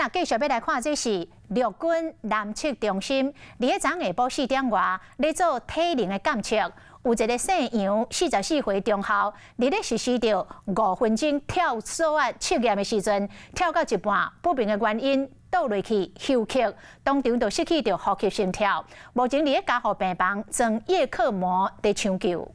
啊，继续要来看，这是陆军南测中心，伫个昨下晡4点外，咧做体能的监测。有一个姓杨44岁中校，伫咧实施着5分钟跳绳测验的时阵，跳到一半，不明的原因倒落去休克，当场就失去着呼吸心跳。目前伫咧加护病房装叶克膜在抢救。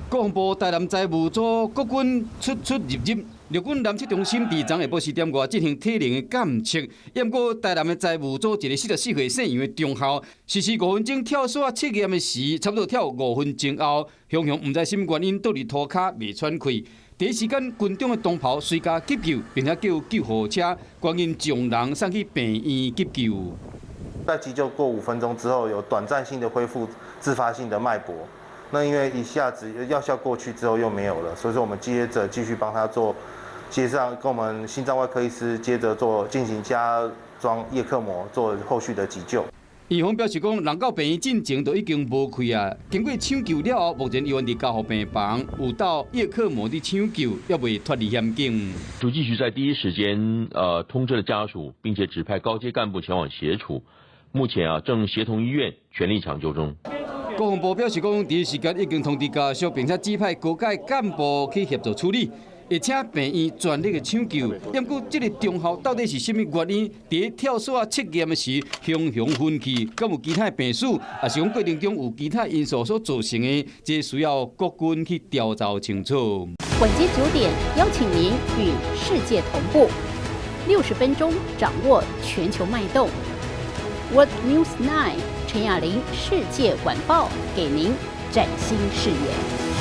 国防部台南财务组国军出入入，陆军南测中心伫昨下晡4点外进行体能的监测。不过台南的财务组一个44岁姓杨的中校，实施5分钟跳绳测验的时，差不多跳5分钟后，雄雄唔知什么原因倒伫涂骹未喘气。第一时间，军中的同袍随家急救，并且叫救护车，赶紧将人送去病院急救。在急救过5分钟之后，有短暂性的恢复自发性的脉搏。那因为一下子药效过去之后又没有了，所以说我们接着继续帮他做，接上跟我们心脏外科医师接着进行加装叶克膜，做后续的急救。医方表示讲，人到病院进前都已经无气啊。经过抢救了后，目前依然伫加护病房，有到叶克膜的抢救，也未脱离险境。主计局在第一时间通知了家属，并且指派高阶干部前往协助。目前正协同医院全力抢救中。国防部表示讲，第一时间已经通知家属，并且指派高阶干部去协助处理，而且病院全力的抢救。不过，这个中校到底是什么原因？伫跳绳测验的时，雄昏去，敢有其他的病史，还是讲过程中有其他因素所造成的？这需要国军去调查清楚。晚间9点，邀请您与世界同步，60分钟掌握全球脉动。What News 9，陈雅玲世界晚报给您崭新视野。